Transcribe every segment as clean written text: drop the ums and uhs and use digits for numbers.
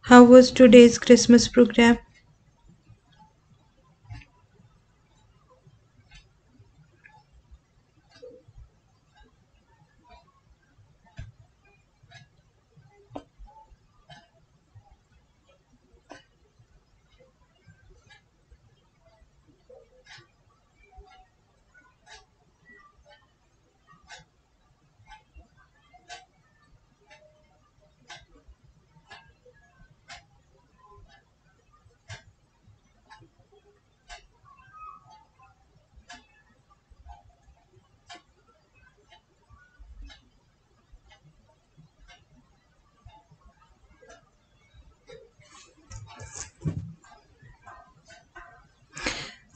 How was today's Christmas program?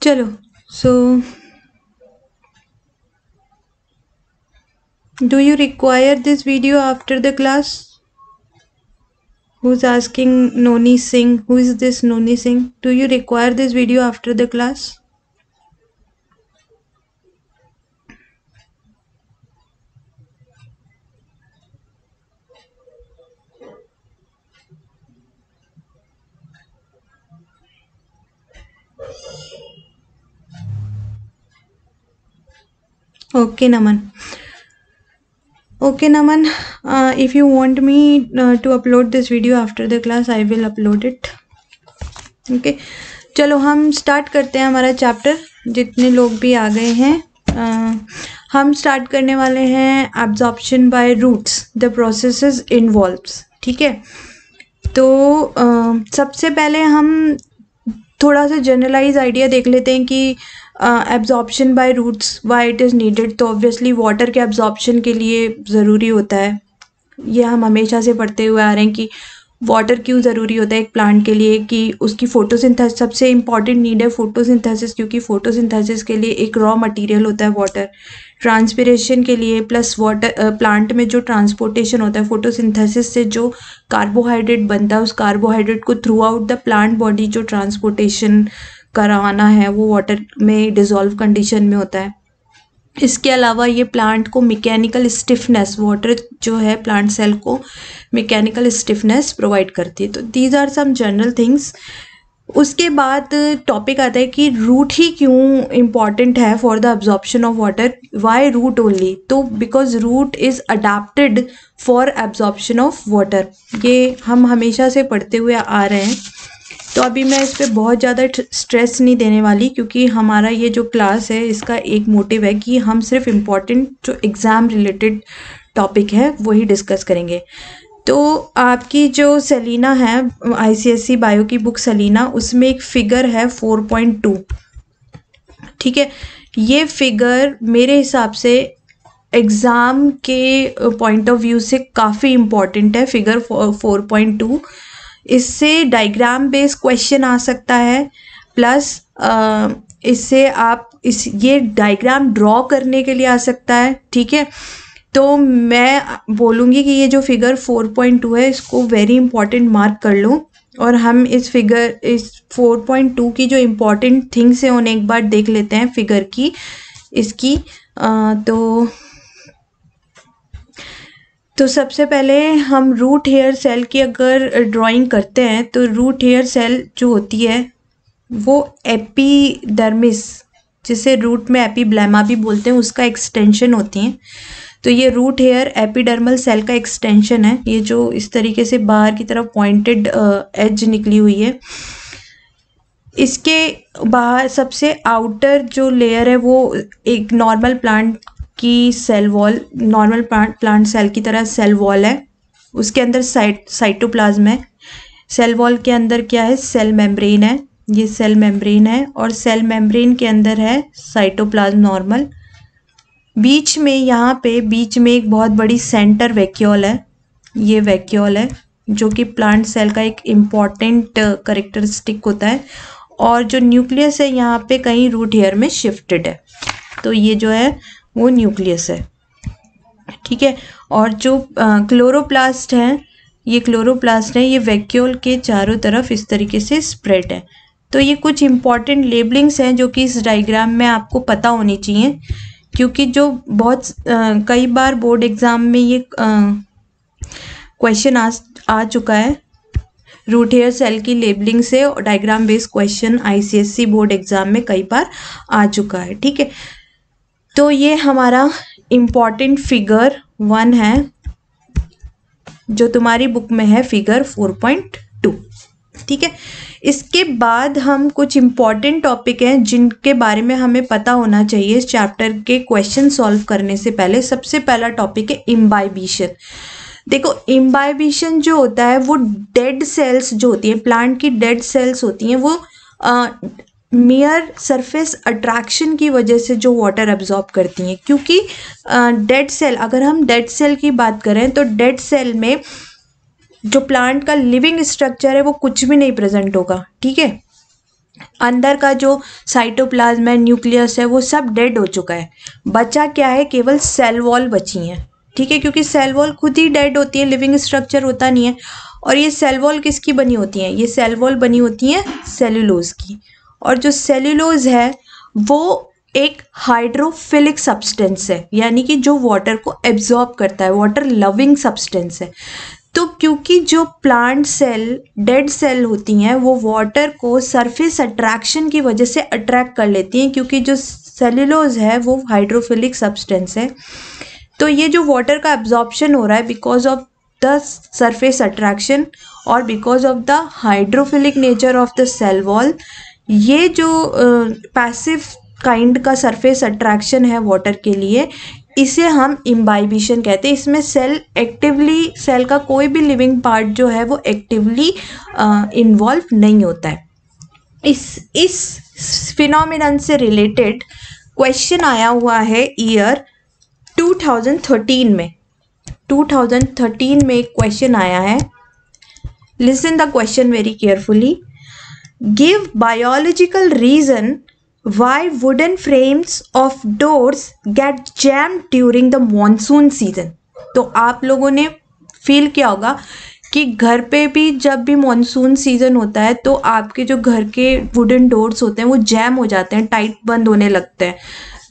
Chalo. So, do you require this video after the class? Who's asking Noni Singh? Who is this Noni Singh? Do you require this video after the class? Okay, Naman. Okay, Naman. If you want me to upload this video after the class, I will upload it. Okay. चलो हम start करते हैं हमारा chapter. जितने लोग भी आ गए हैं हम स्टार्ट करने वाले हैं absorption by roots the processes involves. ठीक है. तो सबसे पहले हम थोड़ा सा जनरलाइज आइडिया देख लेते हैं कि absorption by roots why it is needed. तो ऑब्वियसली वाटर के एब्जॉर्प्शन के लिए ज़रूरी होता है. ये हम हमेशा से पढ़ते हुए आ रहे हैं कि वाटर क्यों ज़रूरी होता है एक प्लांट के लिए, कि उसकी फोटोसिंथेसिस सबसे इम्पॉर्टेंट नीड है फोटोसिंथेसिस, क्योंकि फोटोसिंथेसिस के लिए एक रॉ मटेरियल होता है वाटर. ट्रांसपिरेशन के लिए प्लस वाटर प्लांट में जो ट्रांसपोर्टेशन होता है फोटोसिंथेसिस से जो कार्बोहाइड्रेट बनता है उस कार्बोहाइड्रेट को through out the plant body जो ट्रांसपोर्टेशन कराना है वो वाटर में डिज़ोल्व कंडीशन में होता है. इसके अलावा ये प्लांट को मैकेनिकल स्टिफनेस, वाटर जो है प्लांट सेल को मैकेनिकल स्टिफनेस प्रोवाइड करती है. तो these are some general things. उसके बाद टॉपिक आता है कि रूट ही क्यों इम्पॉर्टेंट है for the absorption of water. Why root only? तो because root is adapted for absorption of water. ये हम हमेशा से पढ़ते हुए आ रहे हैं. तो अभी मैं इस पर बहुत ज़्यादा स्ट्रेस नहीं देने वाली, क्योंकि हमारा ये जो क्लास है इसका एक मोटिव है कि हम सिर्फ इम्पॉर्टेंट जो एग्ज़ाम रिलेटेड टॉपिक है वही डिस्कस करेंगे. तो आपकी जो सेलिना है ICSE बायो की बुक सेलिना, उसमें एक फिगर है 4.2. ठीक है. ये फिगर मेरे हिसाब से एग्ज़ाम के पॉइंट ऑफ व्यू से काफ़ी इम्पॉर्टेंट है. फिगर 4.2 इससे डायग्राम बेस्ड क्वेश्चन आ सकता है, प्लस इससे आप ये डायग्राम ड्रॉ करने के लिए आ सकता है. ठीक है. तो मैं बोलूँगी कि ये जो फिगर 4.2 है इसको वेरी इंपॉर्टेंट मार्क कर लो, और हम इस 4.2 की जो इम्पॉर्टेंट थिंग्स हैं उन्हें एक बार देख लेते हैं फिगर की इसकी. तो सबसे पहले हम रूट हेयर सेल की अगर ड्राइंग करते हैं तो रूट हेयर सेल जो होती है वो एपिडर्मिस, जिसे रूट में एपिब्लेमा भी बोलते हैं, उसका एक्सटेंशन होती हैं. तो ये रूट हेयर एपिडर्मल सेल का एक्सटेंशन है. ये जो इस तरीके से बाहर की तरफ पॉइंटेड एज निकली हुई है. इसके बाहर सबसे आउटर जो लेयर है वो एक नॉर्मल प्लांट की cell wall, normal plant cell की तरह सेल वॉल है. उसके अंदर साइटोप्लाज्म है. सेल वॉल के अंदर क्या है? सेल मेम्ब्रेन है. ये सेल मेम्ब्रेन है और सेल मेम्ब्रेन के अंदर है साइटोप्लाज्म नॉर्मल. बीच में यहाँ पे बीच में एक बहुत बड़ी सेंटर वैक्यूल है. ये वैक्यूल है जो कि प्लांट सेल का एक इम्पॉर्टेंट करेक्टरिस्टिक होता है. और जो न्यूक्लियस है यहाँ पे कहीं रूट हेयर में शिफ्टेड है. तो ये जो है वो न्यूक्लियस है. ठीक है. और जो क्लोरोप्लास्ट हैं, ये क्लोरोप्लास्ट है, ये वैक्यूल के चारों तरफ इस तरीके से स्प्रेड है. तो ये कुछ इंपॉर्टेंट लेबलिंग्स हैं जो कि इस डायग्राम में आपको पता होनी चाहिए, क्योंकि जो बहुत कई बार बोर्ड एग्ज़ाम में ये क्वेश्चन आ चुका है. रूट हेयर सेल की लेबलिंग से diagram based question ICSC board exam में कई बार आ चुका है, ठीक है। तो ये हमारा इम्पॉर्टेंट फिगर 1 है जो तुम्हारी बुक में है फिगर 4.2, ठीक है। इसके बाद हम कुछ इम्पॉर्टेंट टॉपिक हैं जिनके बारे में हमें पता होना चाहिए इस चैप्टर के क्वेश्चन सॉल्व करने से पहले। सबसे पहला टॉपिक है इम्बाइबिशन। देखो, इम्बाइबिशन जो होता है वो डेड सेल्स जो होती हैं, प्लांट की डेड सेल्स होती हैं, वो मियर सरफेस अट्रैक्शन की वजह से जो वाटर एब्जॉर्ब करती हैं। क्योंकि डेड सेल, अगर हम डेड सेल की बात करें तो डेड सेल में जो प्लांट का लिविंग स्ट्रक्चर है वो कुछ भी नहीं प्रेजेंट होगा, ठीक है। अंदर का जो साइटोप्लाज्म है, न्यूक्लियस है, वो सब डेड हो चुका है। बचा क्या है? केवल सेल वॉल बची हैं, ठीक है। क्योंकि सेल वॉल खुद ही डेड होती है, लिविंग स्ट्रक्चर होता नहीं है। और ये सेल वॉल किसकी बनी होती हैं? ये सेल वॉल बनी होती हैं सेल्यूलोज की। और जो सेल्यूलोज है वो एक हाइड्रोफिलिक सब्सटेंस है, यानी कि जो वाटर को एब्जॉर्ब करता है, वाटर लविंग सब्सटेंस है। तो क्योंकि जो प्लांट सेल डेड सेल होती हैं वो वाटर को सरफेस अट्रैक्शन की वजह से अट्रैक्ट कर लेती हैं, क्योंकि जो सेल्यूलोज है वो हाइड्रोफिलिक सब्सटेंस है। तो ये जो वाटर का एब्जॉर्प्शन हो रहा है because of the surface attraction और because of the hydrophilic nature of the cell wall, ये जो पैसिव काइंड का सरफेस अट्रैक्शन है वाटर के लिए, इसे हम इम्बाइबिशन कहते हैं। इसमें सेल का कोई भी लिविंग पार्ट जो है वो एक्टिवली इन्वॉल्व नहीं होता है। इस फिनोमिनन से रिलेटेड क्वेश्चन आया हुआ है ईयर 2013 में। 2013 में एक क्वेश्चन आया है। Listen the question very carefully. Give biological reason why wooden frames of doors get jammed during the monsoon season। तो आप लोगों ने फील किया होगा कि घर पे भी जब भी मॉनसून सीजन होता है तो आपके जो घर के वुडन डोर्स होते हैं वो जैम हो जाते हैं, टाइट बंद होने लगते हैं।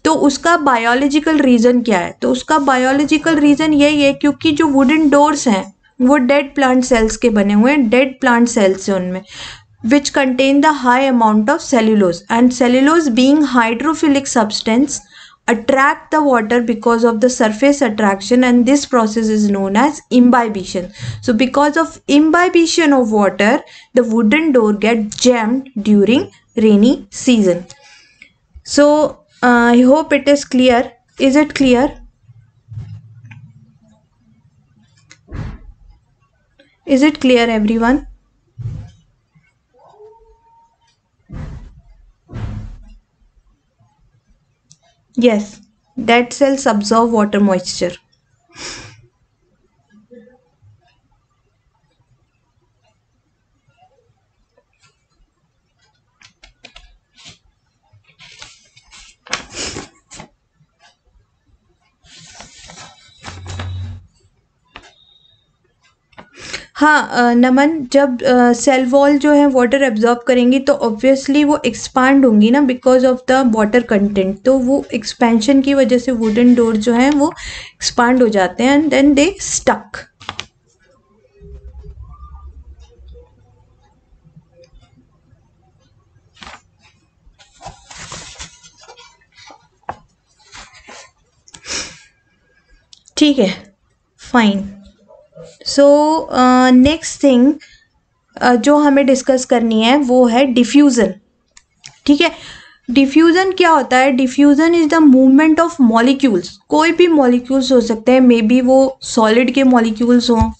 तो उसका बायोलॉजिकल रीज़न क्या है? तो उसका बायोलॉजिकल रीज़न यही है क्योंकि जो वुडन डोर्स हैं वो डेड प्लांट सेल्स के बने हुए हैं, डेड प्लांट सेल्स हैं उनमें, which contain the high amount of cellulose, and cellulose being hydrophilic substance attract the water because of the surface attraction, and this process is known as imbibition. So because of imbibition of water, the wooden door gets jammed during rainy season. So I hope it is clear. Is it clear? Is it clear everyone? Yes, dead cells absorb water moisture. हाँ नमन, जब cell wall जो है water absorb करेंगी तो obviously वो expand होंगी ना because of the water content. तो वो एक्सपेंशन की वजह से वुडन डोर जो है वो एक्सपांड हो जाते हैं एंड देन दे स्टक। ठीक है, फाइन। सो नेक्स्ट थिंग जो हमें डिस्कस करनी है वो है डिफ्यूज़न, ठीक है। डिफ्यूज़न क्या होता है? Diffusion is the movement of molecules. कोई भी मॉलिक्यूल्स हो सकते हैं, मे बी वो सॉलिड के मॉलिक्यूल्स हों,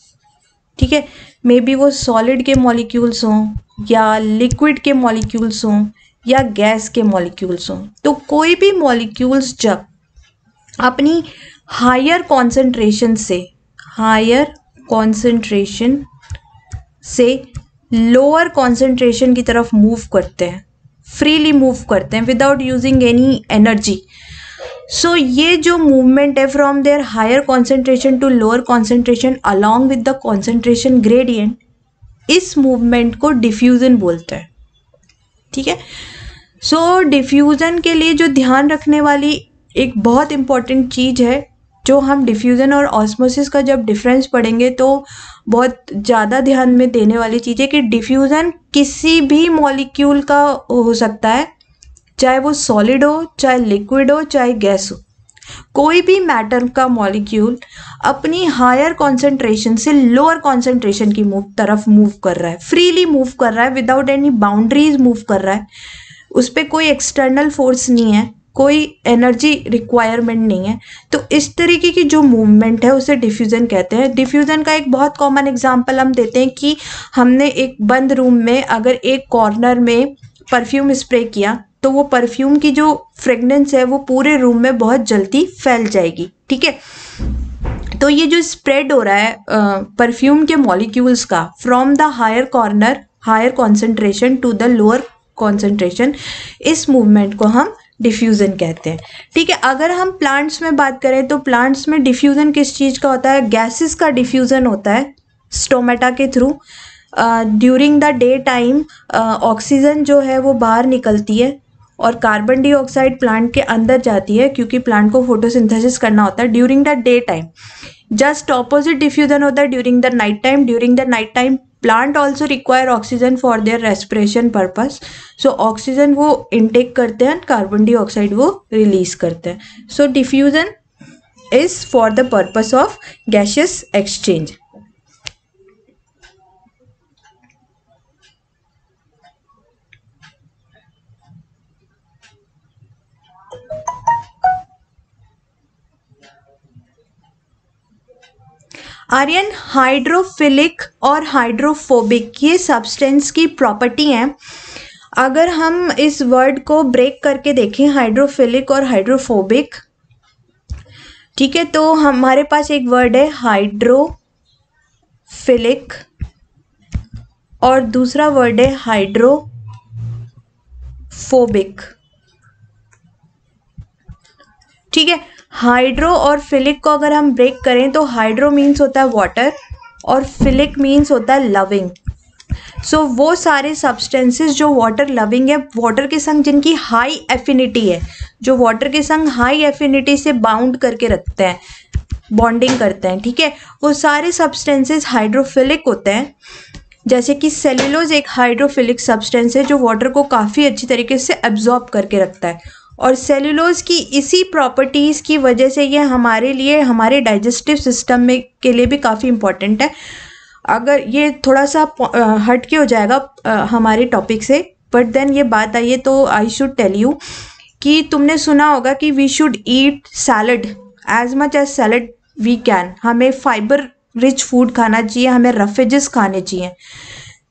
ठीक है, मे बी वो सॉलिड के मॉलिक्यूल्स हों या लिक्विड के मॉलिक्यूल्स हों या गैस के मॉलिक्यूल्स हों। तो कोई भी मॉलिक्यूल्स जब अपनी हायर कॉन्सेंट्रेशन से लोअर कॉन्सेंट्रेशन की तरफ मूव करते हैं, फ्रीली मूव करते हैं without using any energy. So ये जो मूवमेंट है from their higher concentration to lower concentration along with the concentration gradient, इस मूवमेंट को डिफ्यूजन बोलते हैं, ठीक है। सो डिफ्यूजन के लिए जो ध्यान रखने वाली एक बहुत इंपॉर्टेंट चीज़ है जो हम डिफ्यूज़न और ऑस्मोसिस का जब डिफरेंस पढ़ेंगे तो बहुत ज़्यादा ध्यान में देने वाली चीज़ है कि डिफ्यूज़न किसी भी मॉलिक्यूल का हो सकता है, चाहे वो सॉलिड हो, चाहे लिक्विड हो, चाहे गैस हो। कोई भी मैटर का मॉलिक्यूल अपनी हायर कॉन्सेंट्रेशन से लोअर कॉन्सेंट्रेशन की तरफ मूव कर रहा है, फ्रीली मूव कर रहा है, विदाउट एनी बाउंड्रीज मूव कर रहा है। उस पर कोई एक्सटर्नल फोर्स नहीं है, कोई एनर्जी रिक्वायरमेंट नहीं है। तो इस तरीके की जो मूवमेंट है उसे डिफ्यूज़न कहते हैं। डिफ्यूज़न का एक बहुत कॉमन एग्जांपल हम देते हैं कि हमने एक बंद रूम में अगर एक कॉर्नर में परफ्यूम स्प्रे किया तो वो परफ्यूम की जो फ्रेगनेंस है वो पूरे रूम में बहुत जल्दी फैल जाएगी, ठीक है। तो ये जो स्प्रेड हो रहा है परफ्यूम के मॉलिक्यूल्स का from the higher corner, higher concentration to the lower concentration, इस मूवमेंट को हम डिफ्यूज़न कहते हैं, ठीक है। अगर हम प्लांट्स में बात करें तो प्लांट्स में डिफ्यूज़न किस चीज़ का होता है? गैसेस का डिफ्यूज़न होता है स्टोमेटा के through. During the day time oxygen जो है वो बाहर निकलती है और कार्बन डाइऑक्साइड प्लांट के अंदर जाती है, क्योंकि प्लांट को फोटोसिंथेसिस करना होता है during the day time. Just opposite diffusion होता है during the night time. During the night time plant also require oxygen for their respiration purpose. So oxygen वो इनटेक करते हैं, कार्बन डाइऑक्साइड वो रिलीज करते हैं। So diffusion is for the purpose of gaseous exchange. Aryan, hydrophilic और hydrophobic ये substance की property हैं। अगर हम इस वर्ड को ब्रेक करके देखें, हाइड्रोफिलिक और हाइड्रोफोबिक, ठीक है, तो हमारे पास एक वर्ड है हाइड्रोफिलिक और दूसरा वर्ड है हाइड्रोफोबिक, ठीक है। हाइड्रो और फिलिक को अगर हम ब्रेक करें तो हाइड्रो मीन्स होता है वाटर और फिलिक मीन्स होता है लविंग। सो वो सारे सब्सटेंसेस जो वाटर लविंग है, वाटर के संग जिनकी हाई एफिनिटी है, जो वाटर के संग हाई एफिनिटी से बाउंड करके रखते हैं, बॉन्डिंग करते हैं, ठीक है, वो सारे सब्सटेंसेस हाइड्रोफिलिक होते हैं। जैसे कि सेल्यूलोज एक हाइड्रोफिलिक सब्सटेंस है जो वाटर को काफ़ी अच्छी तरीके से एब्जॉर्ब करके रखता है, और सेल्यूलोज की इसी प्रॉपर्टीज़ की वजह से ये हमारे लिए, हमारे डाइजेस्टिव सिस्टम में के लिए भी काफ़ी इम्पॉर्टेंट है। अगर ये थोड़ा सा हट के हो जाएगा हमारे टॉपिक से, बट देन ये बात आई है तो आई शुड टेल यू कि तुमने सुना होगा कि we should eat salad as much as salad we can. हमें फाइबर रिच फूड खाना चाहिए, हमें रफेजेस खाने चाहिए।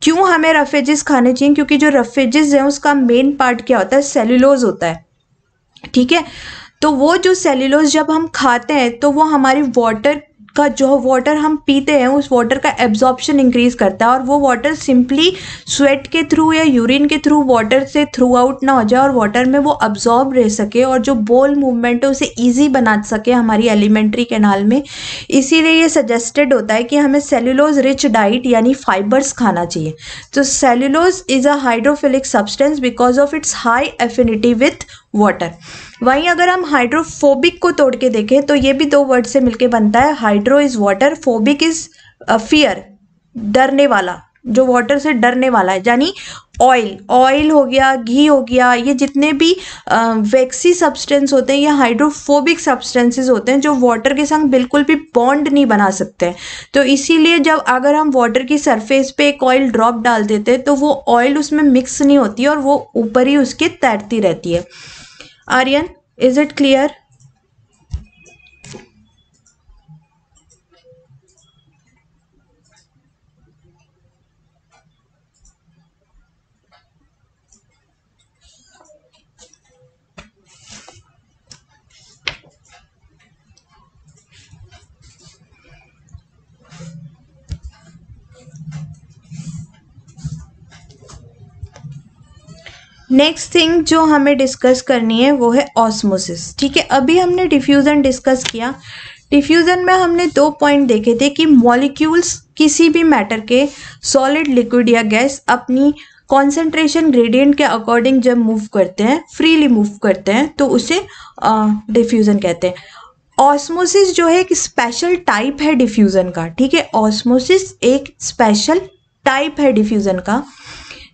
क्यों हमें रफेजेस खाने चाहिए? क्योंकि जो रफेजेस हैं उसका मेन पार्ट क्या होता है? सेल्यूलोज होता है, ठीक है। तो वो जो सेल्यूलोज जब हम खाते हैं तो वो हमारी वाटर का, जो वाटर हम पीते हैं उस वाटर का एब्जॉर्प्शन इंक्रीज करता है, और वो वाटर सिंपली स्वेट के थ्रू या यूरिन के थ्रू वाटर से थ्रू आउट ना हो जाए और वाटर में वो अब्जॉर्ब रह सके और जो बोल मूवमेंट है उसे ईजी बना सके हमारी एलिमेंट्री कैनाल में। इसीलिए ये सजेस्टेड होता है कि हमें सेल्यूलोज रिच डाइट यानी फाइबर्स खाना चाहिए। तो cellulose is a hydrophilic substance because of its high affinity with water. वहीं अगर हम हाइड्रोफोबिक को तोड़ के देखें तो ये भी दो वर्ड से मिलके बनता है। Hydro is water, phobic is fear, डरने वाला, जो वाटर से डरने वाला है, यानी ऑयल, ऑयल हो गया, घी हो गया, ये जितने भी वैक्सी सब्सटेंस होते हैं ये हाइड्रोफोबिक सब्सटेंसेस होते हैं जो वाटर के संग बिल्कुल भी बॉन्ड नहीं बना सकते। तो इसीलिए जब अगर हम वाटर की सरफेस पे एक ऑयल ड्रॉप डाल देते हैं तो वो ऑयल उसमें मिक्स नहीं होती और वो ऊपर ही उसके तैरती रहती है। Aryan, is it clear? Next thing जो हमें डिस्कस करनी है वो है ऑस्मोसिस, ठीक है। अभी हमने डिफ्यूजन डिस्कस किया। डिफ्यूजन में हमने दो पॉइंट देखे थे कि मॉलिक्यूल्स किसी भी मैटर के, सॉलिड, लिक्विड या गैस, अपनी कॉन्सेंट्रेशन ग्रेडियंट के अकॉर्डिंग जब मूव करते हैं, फ्रीली मूव करते हैं, तो उसे डिफ्यूजन कहते हैं। ऑस्मोसिस जो है एक स्पेशल टाइप है डिफ्यूज़न का, ठीक है। ऑस्मोसिस एक स्पेशल टाइप है डिफ्यूज़न का,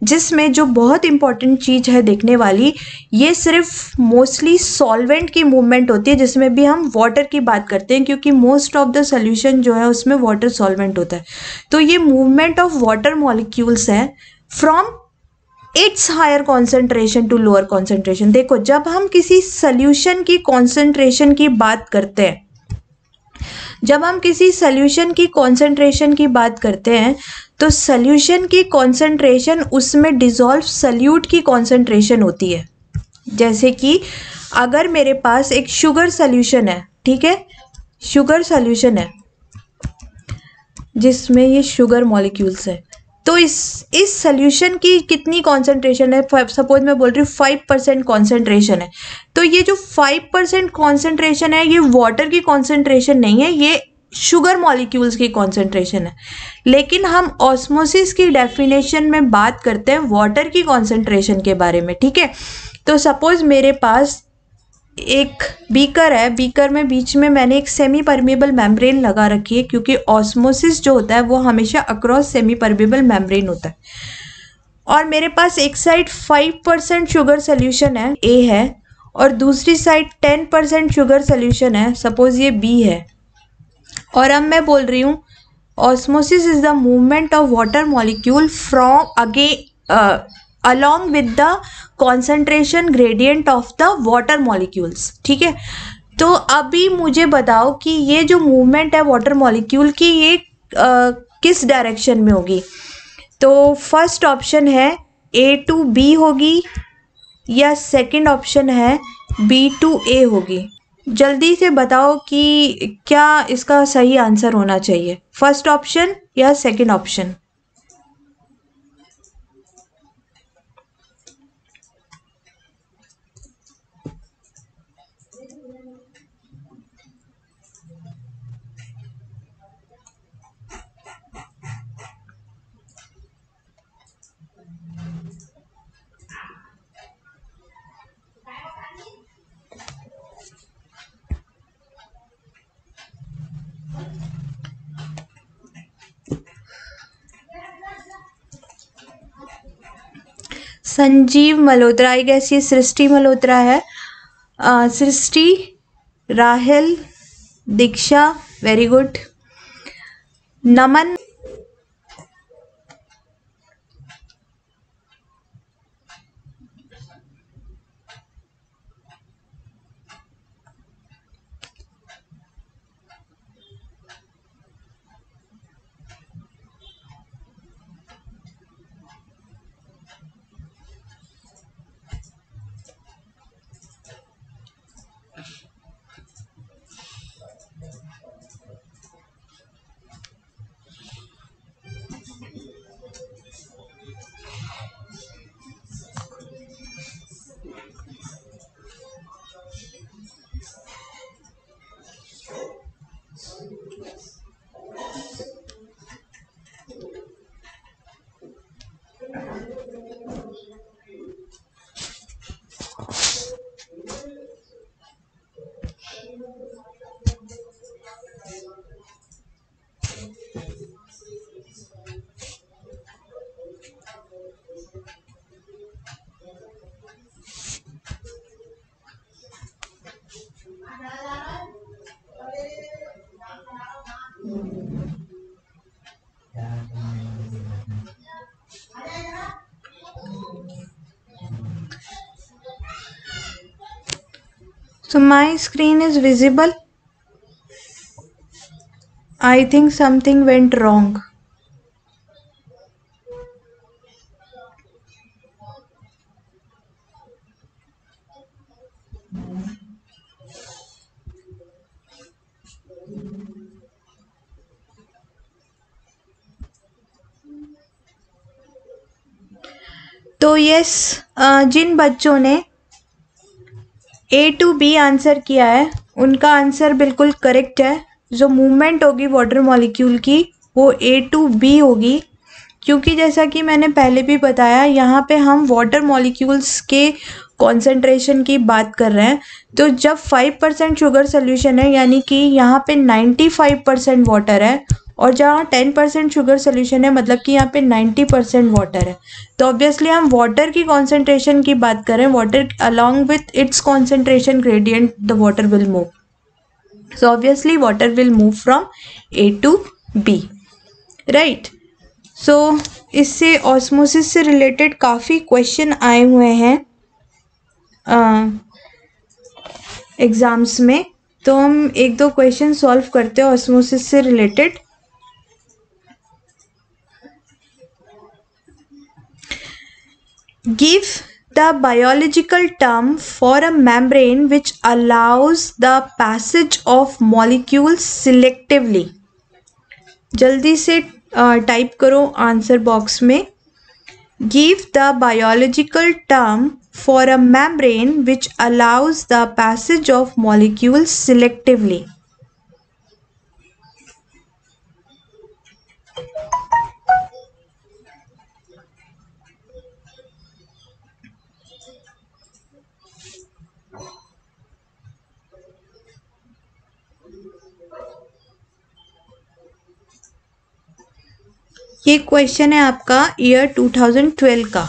जिसमें जो बहुत इंपॉर्टेंट चीज़ है देखने वाली, ये सिर्फ मोस्टली सॉल्वेंट की मूवमेंट होती है, जिसमें भी हम वाटर की बात करते हैं, क्योंकि मोस्ट ऑफ द सोल्यूशन जो है उसमें वाटर सॉल्वेंट होता है। तो ये मूवमेंट ऑफ वाटर मॉलिक्यूल्स है from its higher concentration to lower concentration. देखो, जब हम किसी सोल्यूशन की कॉन्सेंट्रेशन की बात करते हैं, जब हम किसी सोल्यूशन की कॉन्सेंट्रेशन की बात करते हैं, तो सोल्यूशन की कॉन्सेंट्रेशन उसमें डिसॉल्व सोल्यूट की कॉन्सेंट्रेशन होती है। जैसे कि अगर मेरे पास एक शुगर सोल्यूशन है, ठीक है, शुगर सोल्यूशन है जिसमें ये शुगर मॉलिक्यूल्स है, तो इस सोल्यूशन की कितनी कॉन्सेंट्रेशन है? सपोज मैं बोल रही हूँ 5% कॉन्सेंट्रेशन है, तो ये जो 5% कॉन्सेंट्रेशन है, ये वाटर की कॉन्सेंट्रेशन नहीं है, ये शुगर मॉलिक्यूल्स की कॉन्सेंट्रेशन है। लेकिन हम ऑस्मोसिस की डेफिनेशन में बात करते हैं वाटर की कॉन्सेंट्रेशन के बारे में, ठीक है। तो सपोज मेरे पास एक बीकर है, बीकर में बीच में मैंने एक सेमी परमेबल मेम्ब्रेन लगा रखी है, क्योंकि ऑस्मोसिस जो होता है वो हमेशा अक्रॉस सेमी परमेबल मेम्ब्रेन होता है। और मेरे पास एक साइड 5% शुगर सोल्यूशन है, ए है, और दूसरी साइड 10% शुगर सोल्यूशन है, सपोज ये बी है। और अब मैं बोल रही हूँ osmosis is the movement of water molecule from along with the concentration gradient of the water molecules, ठीक है। तो अभी मुझे बताओ कि ये जो मूवमेंट है वाटर मॉलिक्यूल की, ये किस डायरेक्शन में होगी? तो फर्स्ट ऑप्शन है ए टू बी होगी, या सेकंड ऑप्शन है बी टू ए होगी। जल्दी से बताओ कि क्या इसका सही आंसर होना चाहिए, फर्स्ट ऑप्शन या second option? Sanjeev Malhotra, I guess ये सृष्टि मल्होत्रा है। Srishti, Rahul, Diksha, very good. Naman, so my screen is visible. I think something went wrong. तो यस, जिन बच्चों ने ए टू बी आंसर किया है उनका आंसर बिल्कुल करेक्ट है। जो मूवमेंट होगी वाटर मॉलिक्यूल की वो ए टू बी होगी, क्योंकि जैसा कि मैंने पहले भी बताया, यहाँ पे हम वाटर मॉलिक्यूल्स के कॉन्सेंट्रेशन की बात कर रहे हैं। तो जब 5% शुगर सोल्यूशन है, यानी कि यहाँ पे 95% वाटर है, और जहाँ 10% शुगर सोल्यूशन है, मतलब कि यहाँ पे 90% वाटर है। तो ऑब्वियसली हम वाटर की कॉन्सेंट्रेशन की बात करें, water along with its concentration gradient the water will move. So obviously water will move from A to B, right. So इससे ऑस्मोसिस से रिलेटेड काफ़ी क्वेश्चन आए हुए हैं एग्जाम्स में। तो हम एक दो क्वेश्चन सॉल्व करते हैं ऑस्मोसिस से related. Give the biological term for a membrane which allows the passage of molecules selectively। जल्दी से टाइप करो आंसर बॉक्स में। Give the biological term for a membrane which allows the passage of molecules selectively। ये question है आपका year 2012 का।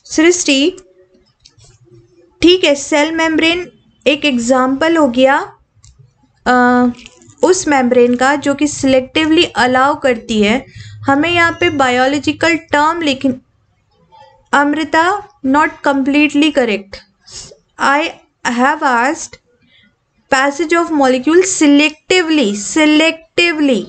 सृष्टि, ठीक है, सेल मेम्ब्रेन एक एग्जाम्पल हो गया उस मेम्ब्रेन का जो कि सिलेक्टिवली अलाउ करती है। हमें यहाँ पे बायोलॉजिकल टर्म लिखनी। Amrita, not completely correct. I have asked passage of molecule selectively, selectively.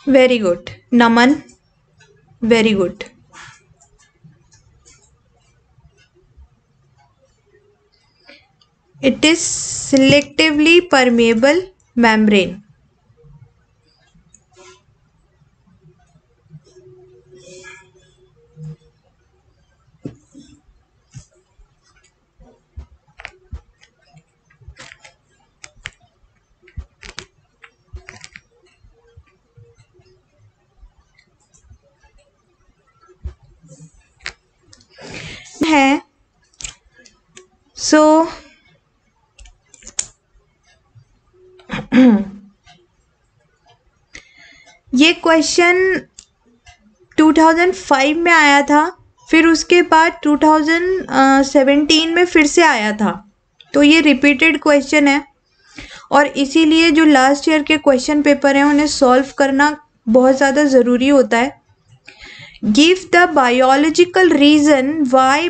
Very good Naman, very good. It is selectively permeable membrane। है सो ये क्वेश्चन 2005 में आया था, फिर उसके बाद 2017 में फिर से आया था। तो ये रिपीटेड क्वेश्चन है, और इसीलिए जो लास्ट ईयर के क्वेश्चन पेपर हैं उन्हें सॉल्व करना बहुत ज़्यादा ज़रूरी होता है। Give the biological reason why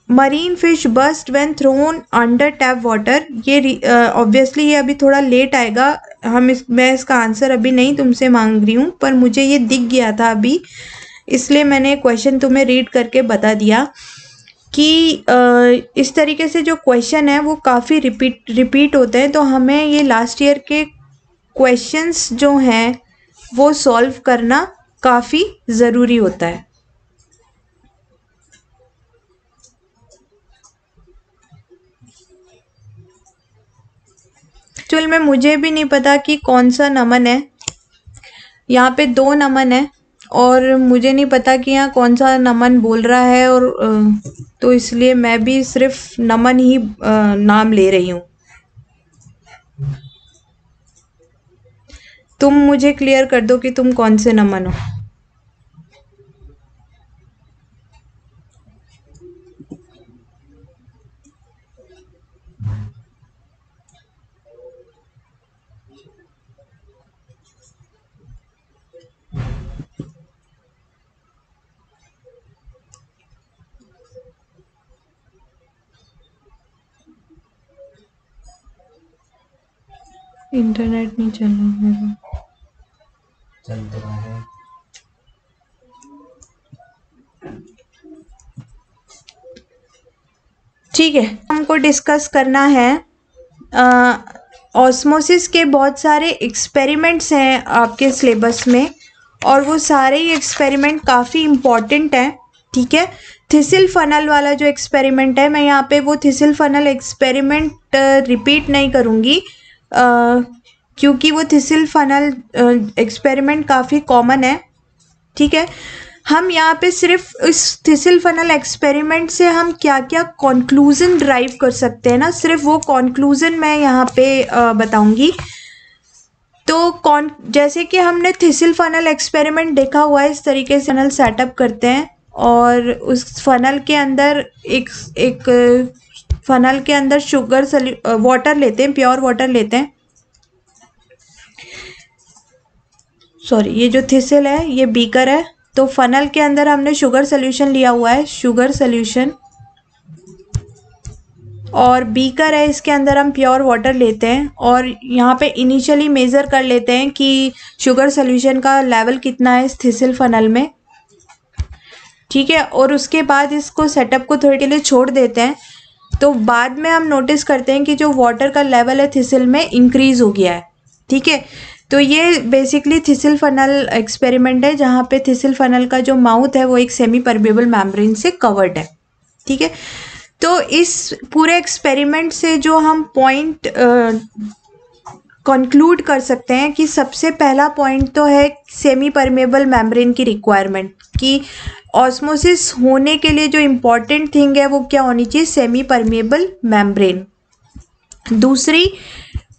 marine fish burst when thrown under tap water. ये ऑब्वियसली ये अभी थोड़ा लेट आएगा, मैं इसका आंसर अभी नहीं तुमसे मांग रही हूँ, पर मुझे ये दिख गया था अभी, इसलिए मैंने क्वेश्चन तुम्हें रीड करके बता दिया कि इस तरीके से जो क्वेश्चन है वो काफ़ी रिपीट होते हैं। तो हमें ये लास्ट ईयर के क्वेश्चंस जो हैं वो सॉल्व करना काफ़ी ज़रूरी होता है। एक्चुअल में मुझे भी नहीं पता कि कौन सा नमन है। यहाँ पे 2 नमन है और मुझे नहीं पता कि यहाँ कौन सा नमन बोल रहा है, और तो इसलिए मैं भी सिर्फ नमन ही नाम ले रही हूँ। तुम मुझे क्लियर कर दो कि तुम कौन से नमन हो। इंटरनेट नहीं चल रहा है। चल तो रहा है। ठीक है, हमको डिस्कस करना है ऑस्मोसिस के बहुत सारे एक्सपेरिमेंट्स हैं आपके सिलेबस में, और वो सारे ही एक्सपेरिमेंट काफ़ी इम्पॉर्टेंट हैं, ठीक है। थिसिल फनल वाला जो एक्सपेरिमेंट है, मैं यहाँ पे वो थिसिल फनल एक्सपेरिमेंट रिपीट नहीं करूँगी क्योंकि वो थिसिल फनल एक्सपेरिमेंट काफ़ी कॉमन है, ठीक है। हम यहाँ पे सिर्फ इस थिसिल फनल एक्सपेरिमेंट से हम क्या क्या कंक्लूजन ड्राइव कर सकते हैं ना, सिर्फ वो कंक्लूजन मैं यहाँ पे बताऊंगी। तो जैसे कि हमने थिसिल फनल एक्सपेरिमेंट देखा हुआ है, इस तरीके से फनल सेटअप करते हैं और उस फनल के अंदर एक फनल के अंदर वाटर लेते हैं, प्योर वाटर लेते हैं। सॉरी, ये जो थिसिल है ये बीकर है, तो फनल के अंदर हमने शुगर सोल्यूशन लिया हुआ है, शुगर सोल्यूशन, और बीकर है, इसके अंदर हम प्योर वाटर लेते हैं और यहाँ पे इनिशियली मेज़र कर लेते हैं कि शुगर सोल्यूशन का लेवल कितना है इस थिसिल फनल में, ठीक है। और उसके बाद इसको सेटअप को थोड़ी के लिए छोड़ देते हैं। तो बाद में हम नोटिस करते हैं कि जो वाटर का लेवल है थिसिल में इंक्रीज़ हो गया है, ठीक है। तो ये बेसिकली थिसिल फनल एक्सपेरिमेंट है जहाँ पे थिसिल फनल का जो माउथ है वो एक सेमी परमेबल मेम्ब्रेन से कवर्ड है, ठीक है। तो इस पूरे एक्सपेरिमेंट से जो हम पॉइंट कंक्लूड कर सकते हैं कि सबसे पहला पॉइंट तो है सेमी परमेबल मेम्ब्रेन की रिक्वायरमेंट, कि ऑस्मोसिस होने के लिए जो इम्पॉर्टेंट थिंग है वो क्या होनी चाहिए, सेमी परमेबल मेम्ब्रेन। दूसरी,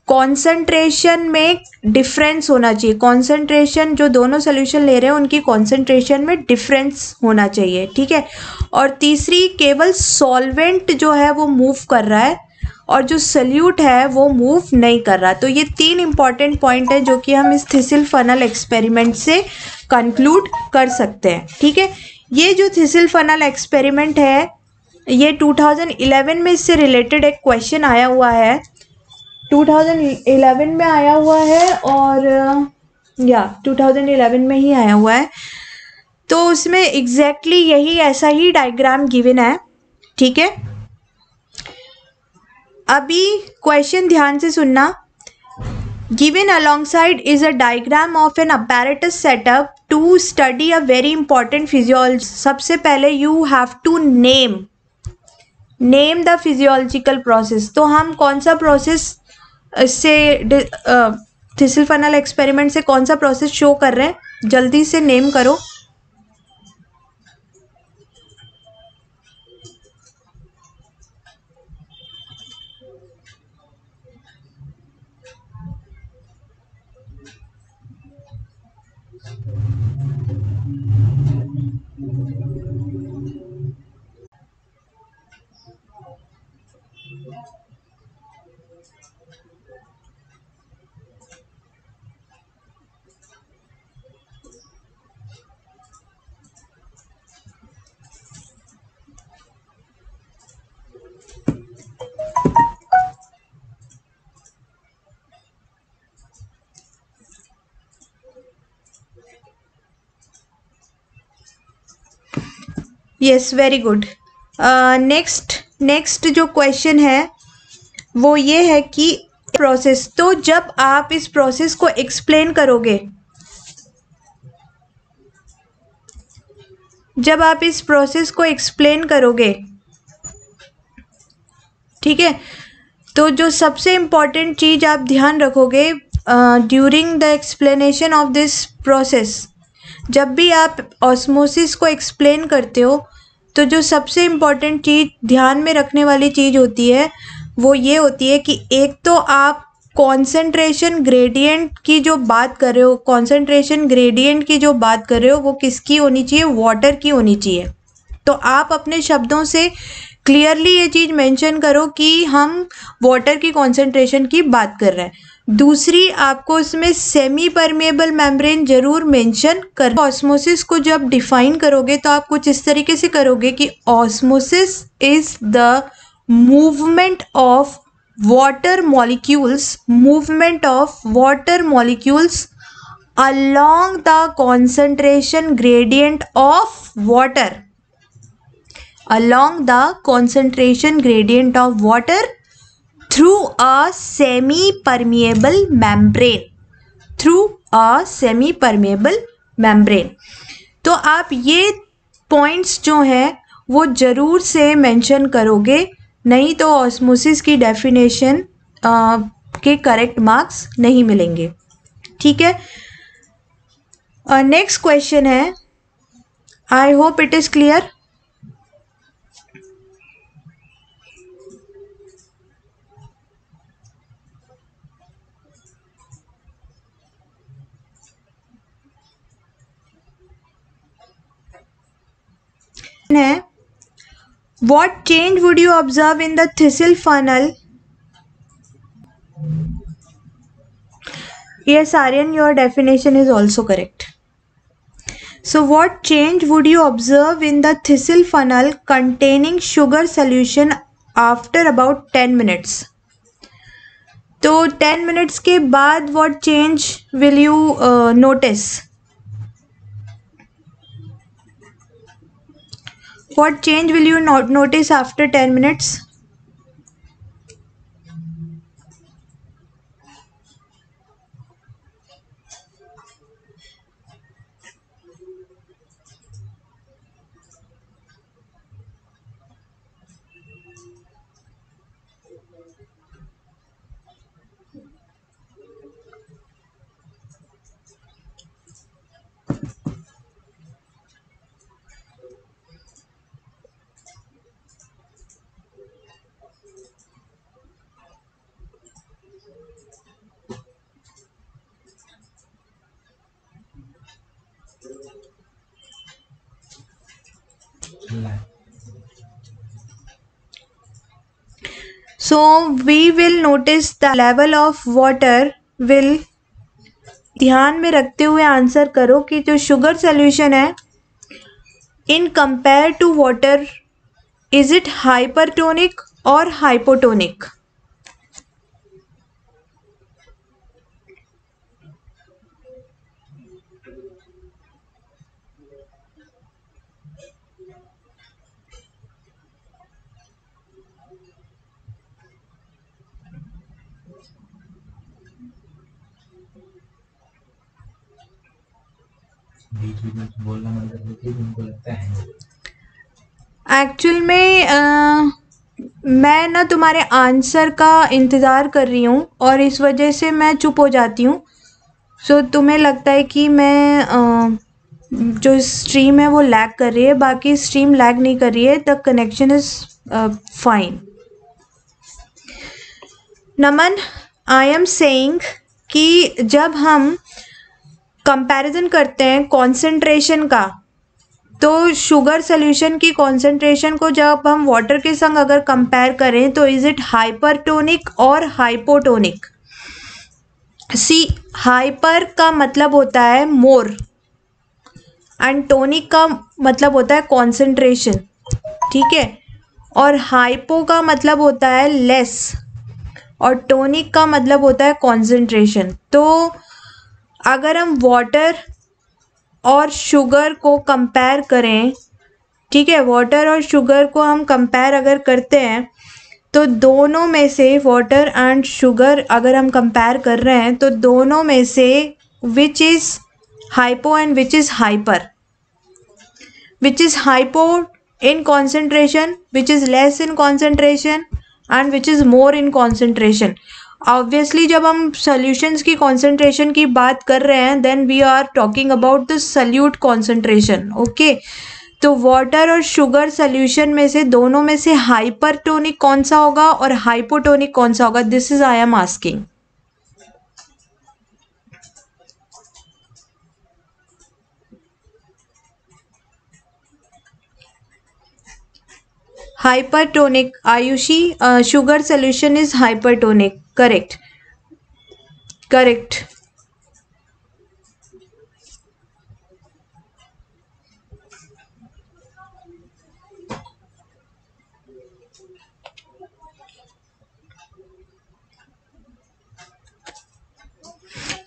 कॉन्सेंट्रेशन में डिफरेंस होना चाहिए, कॉन्सेंट्रेशन जो दोनों सोल्यूशन ले रहे हैं उनकी कॉन्सेंट्रेशन में डिफरेंस होना चाहिए, ठीक है। और तीसरी, केवल सॉल्वेंट जो है वो मूव कर रहा है और जो सल्यूट है वो मूव नहीं कर रहा। तो ये तीन इंपॉर्टेंट पॉइंट है जो कि हम इस थिसिल फनल एक्सपेरिमेंट से कंक्लूड कर सकते हैं, ठीक है। ये जो थिसिल फनल एक्सपेरिमेंट है ये 2011 में इससे रिलेटेड एक क्वेश्चन आया हुआ है, 2011 में आया हुआ है और 2011 में ही आया हुआ है। तो उसमें एग्जैक्टली यही ऐसा ही डायग्राम गिवन है, ठीक है। अभी क्वेश्चन ध्यान से सुनना। Given alongside is a diagram of an apparatus setup to study a very important physiology. सबसे पहले you have to name the physiological process. तो हम कौन सा प्रोसेस इससे थिसिल फनल एक्सपेरिमेंट से कौन सा प्रोसेस शो कर रहे हैं, जल्दी से नेम करो। Yes, very good. नेक्स्ट जो क्वेश्चन है वो ये है कि प्रोसेस, तो जब आप इस प्रोसेस को एक्सप्लेन करोगे, ठीक है, तो जो सबसे इम्पॉर्टेंट चीज़ आप ध्यान रखोगे during the explanation of this process, जब भी आप ऑस्मोसिस को एक्सप्लेन करते हो तो जो सबसे इम्पॉर्टेंट चीज़ ध्यान में रखने वाली चीज़ होती है वो ये होती है कि एक तो आप कॉन्सेंट्रेशन ग्रेडियंट की जो बात कर रहे हो, वो किसकी होनी चाहिए, वाटर की होनी चाहिए। तो आप अपने शब्दों से क्लियरली ये चीज़ मेंशन करो कि हम वाटर की कॉन्सेंट्रेशन की बात कर रहे हैं। दूसरी, आपको इसमें सेमी परमेबल मेम्ब्रेन जरूर मेंशन करना। ऑस्मोसिस को जब डिफाइन करोगे तो आप कुछ इस तरीके से करोगे कि osmosis is the movement of water molecules along the concentration gradient of water through a semi permeable membrane membrane. तो आप ये पॉइंट्स जो हैं वो ज़रूर से मेंशन करोगे, नहीं तो ऑस्मोसिस की डेफिनेशन के करेक्ट मार्क्स नहीं मिलेंगे। ठीक है, नेक्स्ट क्वेश्चन है, I hope it is clear. है, what change would you observe in the thistle funnel? Yes, Aryan, your definition is also correct. So what change would you observe in the thistle funnel containing sugar solution after about 10 minutes? तो 10 minutes के बाद what change will you notice? What change will you notice after 10 minutes? So we will notice the level of water will, ध्यान में रखते हुए answer करो कि जो शुगर सॉल्यूशन है in compare to water, is it hypertonic और hypotonic? बोलना मतलब कि उनको लगता है एक्चुअल में मैं ना तुम्हारे आंसर का इंतज़ार कर रही हूँ और इस वजह से मैं चुप हो जाती हूँ। सो तुम्हें लगता है कि मैं जो स्ट्रीम है वो लैग कर रही है, बाकी स्ट्रीम लैग नहीं कर रही है, the connection is fine. Naman, I am saying कि जब हम कंपैरिजन करते हैं कॉन्सेंट्रेशन का, तो शुगर सॉल्यूशन की कॉन्सेंट्रेशन को जब हम वाटर के संग अगर कंपेयर करें तो इज इट हाइपरटोनिक और हाइपोटोनिक? सी, हाइपर का मतलब होता है मोर एंड टोनिक का मतलब होता है कॉन्सेंट्रेशन, ठीक है, और हाइपो का मतलब होता है लेस और टोनिक का मतलब होता है कॉन्सेंट्रेशन। तो अगर हम वाटर और शुगर को कंपेयर करें, ठीक है, वाटर और शुगर को हम कंपेयर अगर करते हैं तो दोनों में से, वाटर एंड शुगर अगर हम कंपेयर कर रहे हैं तो दोनों में से which is hypo and which is hyper? Which is hypo in concentration, which is less in concentration and which is more in concentration? Obviously जब हम सॉल्यूशंस की कॉन्सेंट्रेशन की बात कर रहे हैं then we are talking about the solute concentration. Okay, तो water और शुगर सॉल्यूशन में से दोनों में से हाइपरटोनिक कौन सा होगा और हाइपोटोनिक कौन सा होगा? This is I am asking. Hypertonic Ayushi, sugar solution is hypertonic, correct correct.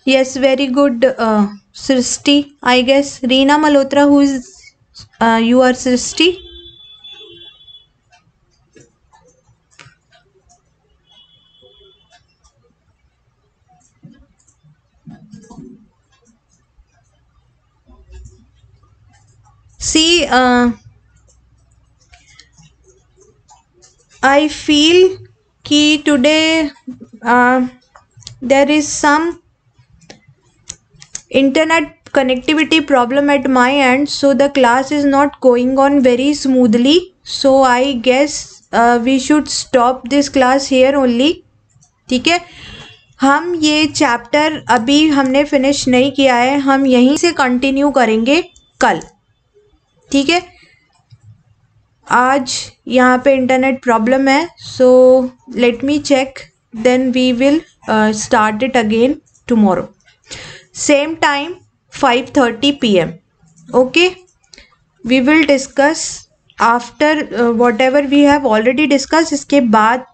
Yes, very good, Srishti. I guess Reena Malhotra, who is you are Srishti. See, I feel कि today there is some internet connectivity problem at my end, so the class is not going on very smoothly. So I guess we should stop this class here only. ठीक है, हम ये chapter अभी हमने finish नहीं किया है, हम यहीं से कंटिन्यू करेंगे कल. ठीक है, आज यहाँ पे इंटरनेट प्रॉब्लम है, so let me check, then we will start it again tomorrow. Same time 5:30 PM. Okay, we will discuss after whatever we have already discussed. इसके बाद